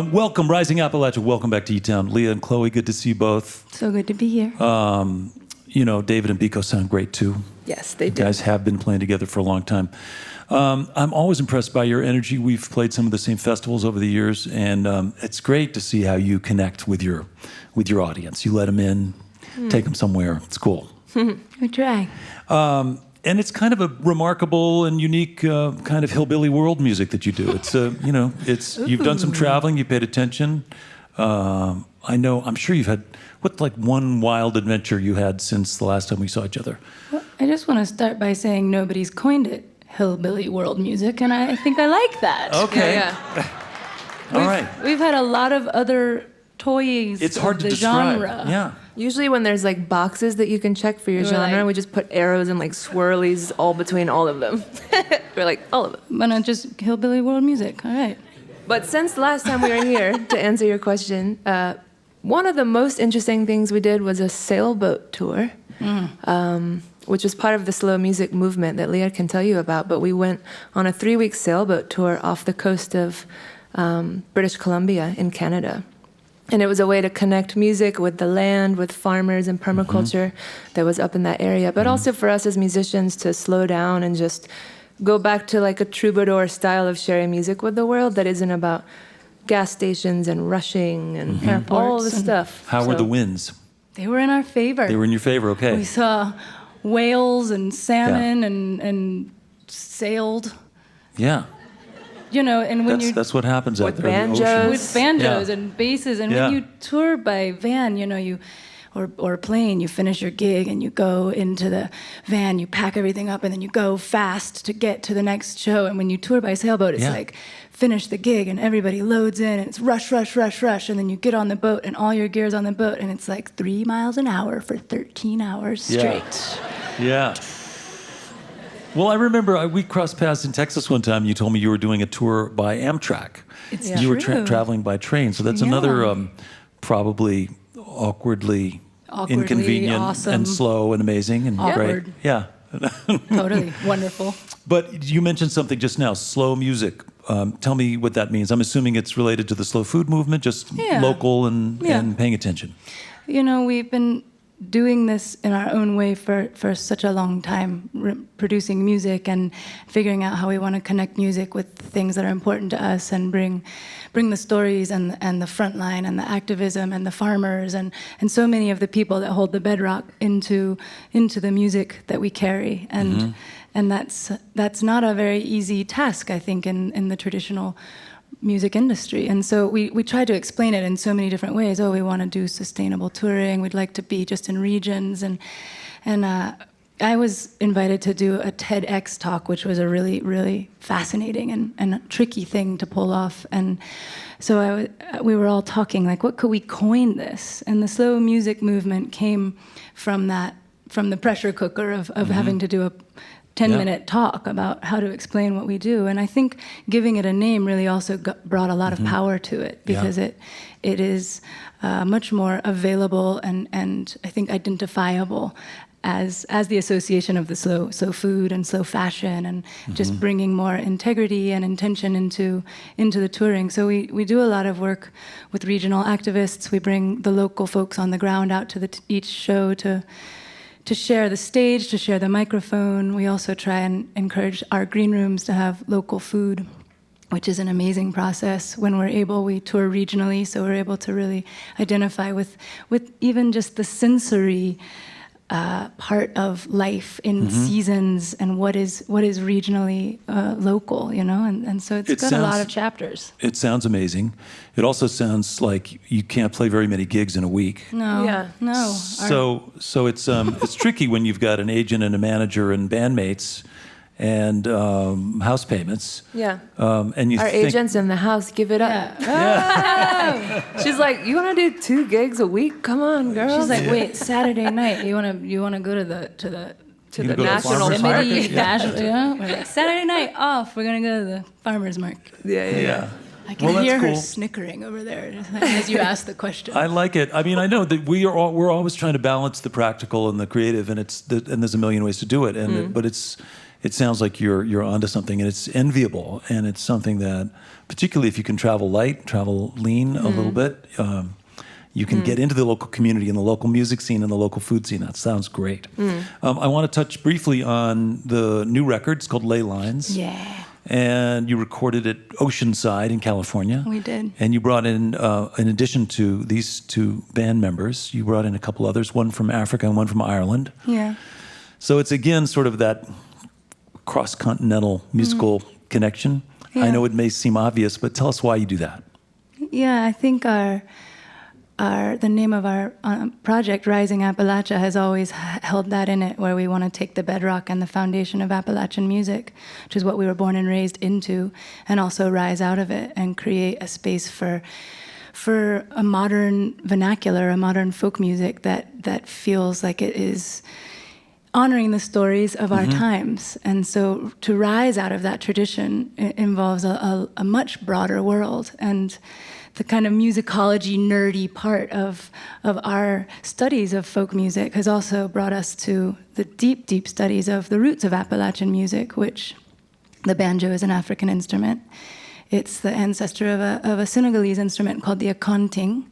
Welcome, Rising Appalachia. Welcome back to eTown. Leah and Chloe, good to see you both. So good to be here. You know, David and Biko sound great too. Yes, they do. You guys have been playing together for a long time. I'm always impressed by your energy. We've played some of the same festivals over the years, and it's great to see how you connect with your audience. You let them in, take them somewhere. It's cool. We try. And it's kind of a remarkable and unique kind of hillbilly world music that you do. It's you know, you've done some traveling. You paid attention. I'm sure you've had what's like one wild adventure you had since the last time we saw each other. Well, I just want to start by saying nobody's coined it hillbilly world music, and I think I like that. Okay. Yeah. All right. We've had a lot of other toys. It's hard of to the describe. genre. Yeah. Usually when there's like boxes that you can check for your genre, we just put arrows and like swirlies all between all of them. We're like, all of them. But not just hillbilly world music. All right. But since the last time we were here, to answer your question, one of the most interesting things we did was a sailboat tour, which was part of the slow music movement that Leah can tell you about. But we went on a 3-week sailboat tour off the coast of British Columbia in Canada. And it was a way to connect music with the land, with farmers and permaculture that was up in that area, but also for us as musicians to slow down and just go back to like a troubadour style of sharing music with the world that isn't about gas stations and rushing and all the stuff. How were the winds? They were in our favor. They were in your favor, okay. We saw whales and salmon and sailed. Yeah. You know, and when That's what happens out With there in the banjos. ocean. with banjos Yeah. and basses, and Yeah. when you tour by van, you know, or plane, you finish your gig and you go into the van, you pack everything up, and then you go fast to get to the next show. And when you tour by sailboat, it's like finish the gig and everybody loads in and it's rush, rush, rush, rush, and then you get on the boat and all your gear's on the boat and it's like 3 miles an hour for 13 hours straight. Yeah. Well, I remember we crossed paths in Texas one time. You told me you were doing a tour by Amtrak. It's You were true. traveling by train, so that's another probably awkwardly inconvenient awesome. and slow and amazing and Awkward. great. Yeah. Totally wonderful. But you mentioned something just now, slow music. Tell me what that means. I'm assuming it's related to the slow food movement, just local and paying attention. You know, we've been doing this in our own way for such a long time, producing music and figuring out how we want to connect music with things that are important to us and bring the stories and the front line and the activism and the farmers and so many of the people that hold the bedrock into the music that we carry. And that's not a very easy task, I think, in the traditional music industry. And so we try to explain it in so many different ways. Oh, we want to do sustainable touring. We'd like to be just in regions. And I was invited to do a TEDx talk, which was a really, really fascinating and tricky thing to pull off. And so we were all talking, like, what could we coin this? And the slow music movement came from the pressure cooker of having to do a 10-minute talk about how to explain what we do. And I think giving it a name really also brought a lot of power to it, because it is much more available and I think identifiable as the association of the slow food and slow fashion and just bringing more integrity and intention into the touring. So we do a lot of work with regional activists. We bring the local folks on the ground out to each show to share the stage, to share the microphone. We also try and encourage our green rooms to have local food, which is an amazing process. When we're able, we tour regionally, so we're able to really identify with even just the sensory part of life in seasons and what is regionally local, you know, and so it's got a lot of chapters. It sounds amazing. It also sounds like you can't play very many gigs in a week. No. So it's tricky when you've got an agent and a manager and bandmates and house payments. Yeah. And you Our think, agents in the house, give it up. She's like, you want to do 2 gigs a week? Come on, girl. She's like, wait, Saturday night, you want to go to the You go to national farmer's park. market? We're like, Saturday night off, we're gonna go to the farmer's market. Yeah. I can Well, hear that's her cool. snickering over there as you ask the question. I like it. I mean, I know that we're always trying to balance the practical and the creative, and there's a million ways to do it. And but it's it sounds like you're onto something, and it's enviable, and it's something that, particularly if you can travel light, travel lean a little bit, you can get into the local community and the local music scene and the local food scene. That sounds great. I want to touch briefly on the new record. It's called Ley Lines. Yeah, And you recorded it Oceanside in California. we did. And you brought in addition to these two band members, you brought in a couple others, one from Africa and one from Ireland. Yeah. So it's again sort of that cross-continental musical connection. I Yeah. know it may seem obvious, but tell us why you do that. Yeah, I think the name of our project, Rising Appalachia, has always held that in it, where we want to take the bedrock and the foundation of Appalachian music, which is what we were born and raised into, and also rise out of it and create a space for a modern vernacular, a modern folk music that feels like it is honoring the stories of our times. And so to rise out of that tradition involves a much broader world. And the kind of musicology nerdy part of our studies of folk music has also brought us to the deep, deep studies of the roots of Appalachian music, which the banjo is an African instrument. It's the ancestor of a Senegalese instrument called the akonting.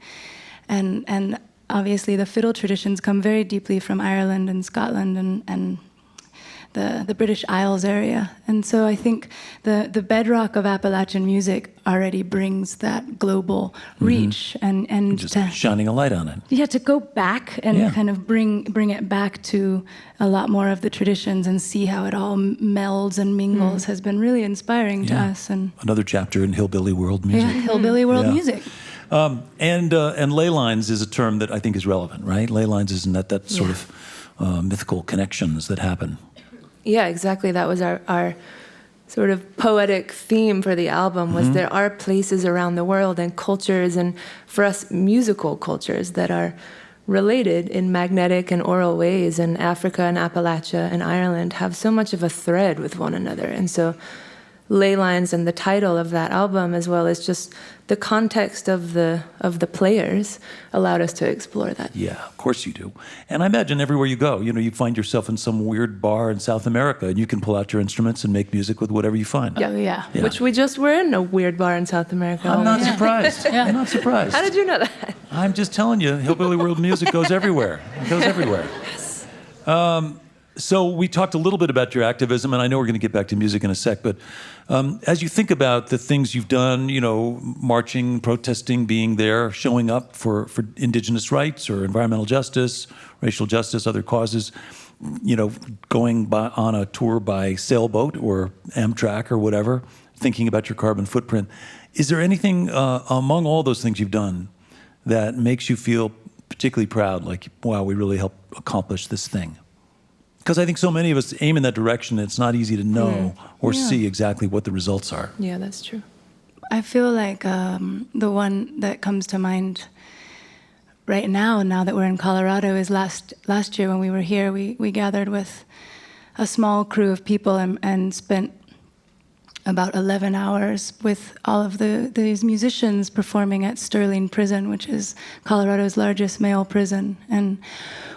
And obviously the fiddle traditions come very deeply from Ireland and Scotland and the British Isles area. And so I think the bedrock of Appalachian music already brings that global reach and Just to, shining a light on it. yeah, to go back and kind of bring it back to a lot more of the traditions and see how it all melds and mingles has been really inspiring to us. And Another chapter in hillbilly world music. hillbilly world Yeah. music. And ley lines is a term that I think is relevant, right? Ley lines isn't that sort of mythical connections that happen. Yeah, exactly. That was our sort of poetic theme for the album, was there are places around the world and cultures, and for us, musical cultures that are related in magnetic and oral ways. And Africa and Appalachia and Ireland have so much of a thread with one another. And so Ley Lines and the title of that album, as well as just the context of the players, allowed us to explore that. Yeah, of course you do. And I imagine everywhere you go, you find yourself in some weird bar in South America, and you can pull out your instruments and make music with whatever you find. Oh, yeah. Yeah. Which we just were in a weird bar in South America. I'm not surprised. I'm not surprised. How did you know that? I'm just telling you, hillbilly world music goes everywhere. It goes everywhere. Yes. So we talked a little bit about your activism, and I know we're going to get back to music in a sec, but as you think about the things you've done, marching, protesting, being there, showing up for indigenous rights or environmental justice, racial justice, other causes, going on a tour by sailboat or Amtrak or whatever, thinking about your carbon footprint, is there anything among all those things you've done that makes you feel particularly proud, like, wow, we really helped accomplish this thing? Because I think so many of us aim in that direction, it's not easy to know or see exactly what the results are. Yeah, that's true. I feel like the one that comes to mind right now that we're in Colorado, is last year when we were here, we gathered with a small crew of people and spent about 11 hours with all of these musicians performing at Sterling Prison, which is Colorado's largest male prison. And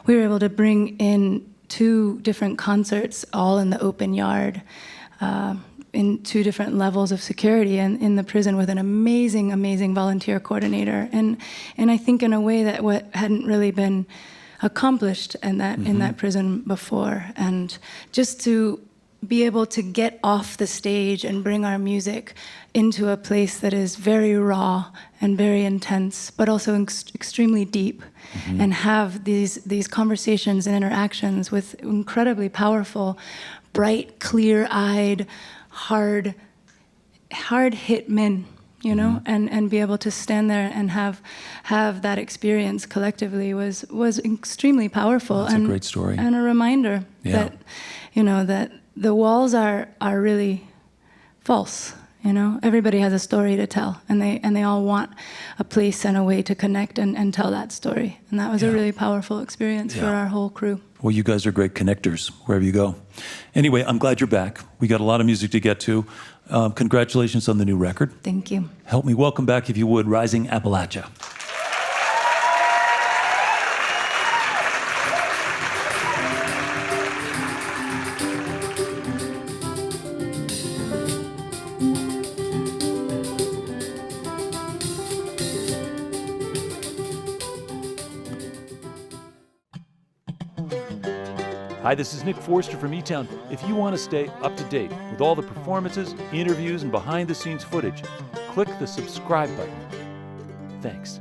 we were able to bring in 2 different concerts, all in the open yard, in 2 different levels of security, and in the prison with an amazing, amazing volunteer coordinator. And I think in a way that what hadn't really been accomplished in that prison before. And just to be able to get off the stage and bring our music into a place that is very raw and very intense, but also extremely deep, and have these conversations and interactions with incredibly powerful, bright, clear-eyed, hard-hit men, and be able to stand there and have that experience collectively was extremely powerful. That's a great story. And a reminder that, that the walls are really false. Everybody has a story to tell, and they all want a place and a way to connect and tell that story. And that was a really powerful experience for our whole crew. Well, you guys are great connectors wherever you go. Anyway, I'm glad you're back. We got a lot of music to get to. Congratulations on the new record. Thank you. Help me welcome back, if you would, Rising Appalachia. Hi, this is Nick Forster from eTown. If you want to stay up to date with all the performances, interviews, and behind-the-scenes footage, click the subscribe button. Thanks.